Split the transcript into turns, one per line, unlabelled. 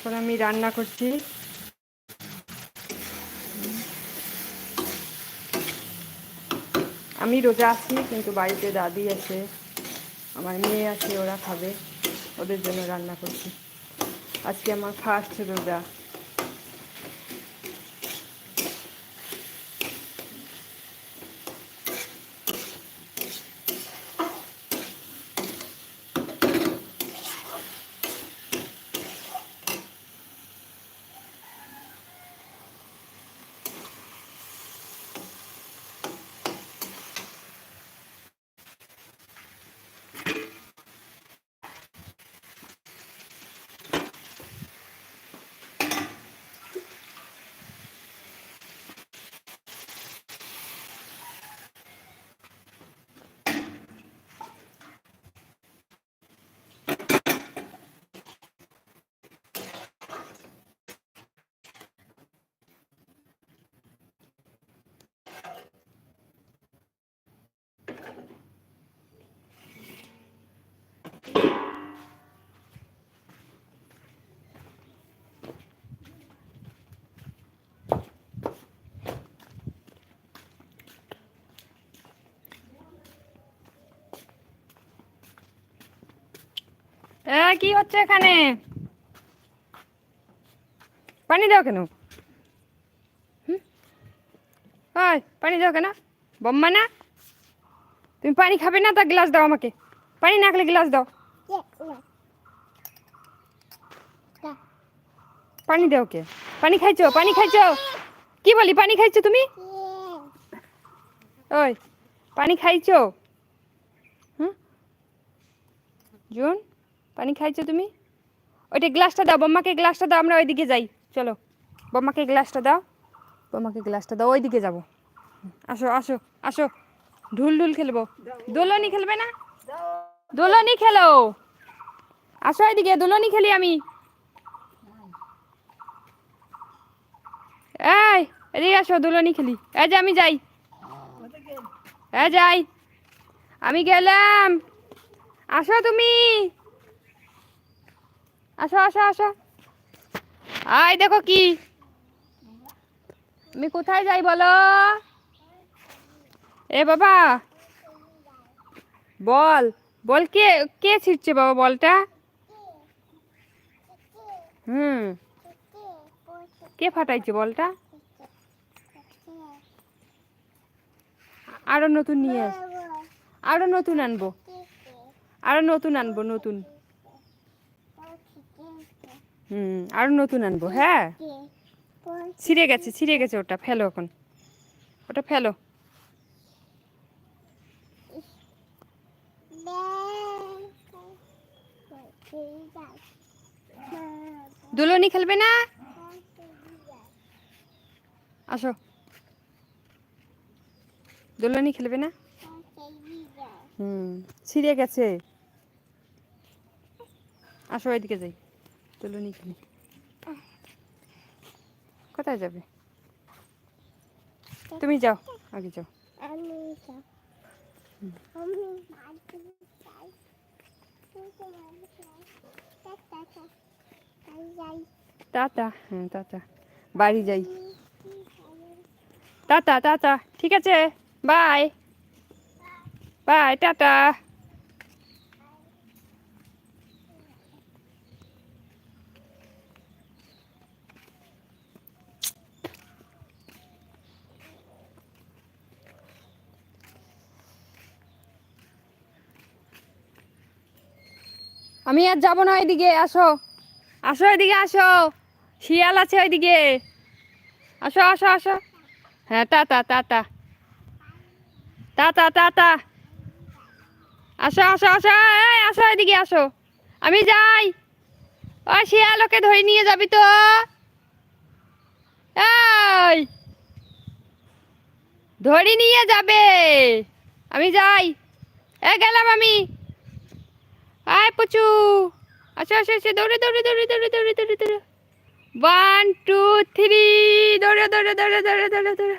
এখন আমি রান্না করছি। আমি রোজা আছি, কিন্তু বাড়িতে দাদি আছে, আমার মেয়ে আছে, ওরা খাবে, ওদের জন্য রান্না করছি। আজকে আমার ফার্স্ট রোজা। কি হচ্ছে এখানে? পানি দাও কেন? পানি দাও কেন? বম্মা না, তুমি পানি খাবে না? তা গ্লাস দাও আমাকে। পানি না খেলে গ্লাস দাও। পানি দাও কে? পানি খাইছো? পানি খাইছো? কি বলি, পানি খাইছো তুমি? ওই পানি খাইছো? জুন, পানি খাইছো তুমি? ওইটা গ্লাসটা দাও, বম্মাকে গ্লাসটা দাও, আমরা ওইদিকে যাই। চলো, বম্মাকে গ্লাসটা দাও, বম্মাকে গ্লাসটা দাও, ওইদিকে যাবো। আসো আসো আসো, ঢুল ঢুল খেলবো। দোলনি খেলবে না? দোলনি খেলো, আসো এদিকে, দোলনি খেলি আমি। এই এদিকে আসো, দোলনি খেলি। এই যে আমি যাই, যাই, আমি গেলাম। আসো তুমি, আসো আসো আসো। আই দেখো কি, আমি কোথায় যাই বলো? এ বাবা, বল বল, কে কে ছিটছে বাবা বলটা? কে ফাটাইছে বলটা? আরো নতুন নিয়ে আস, আরো নতুন আনবো, আরো নতুন আনবো, নতুন। আরো নতুন আনবো। হ্যাঁ, ছিঁড়ে গেছে, ছিঁড়ে গেছে, ওটা ফেলো এখন, ওটা ফেলো। দুলনি খেলবে না? আসো, দুলনি খেলবে না? ছিঁড়ে গেছে, আসো এদিকে যাই, দুলনি খেলি। কোথায় যাবে? তুমি যাও, আগে যাও। টাটা, হ্যাঁ টাটা, বাড়ি যাই। টাটা টাটা, ঠিক আছে, বাই বাই, টাটা। আমি আর যাবো না ওইদিকে, আসো আসো, এদিকে আসো, শিয়াল আছে ওইদিকে, আসো আসো আসো। হ্যাঁ টাটা টাটা, টাটা টাটা, আসো আসো আসো, এই আসো এদিকে আসো, আমি যাই। ও শিয়াল, ওকে ধরে নিয়ে যাবি তো? এই ধরে নিয়ে যাবে, আমি যাই। গেলাম আমি। আয় পুচু, আসো আসো আসো, দৌড়ে দৌড়ে দৌড়ে দৌড়ে দৌড়ে দৌড়ে দৌড়ে, 1 2 3, দৌড়ে দৌড়ে দৌড়ে দৌড়ে দৌড়ে দৌড়ে।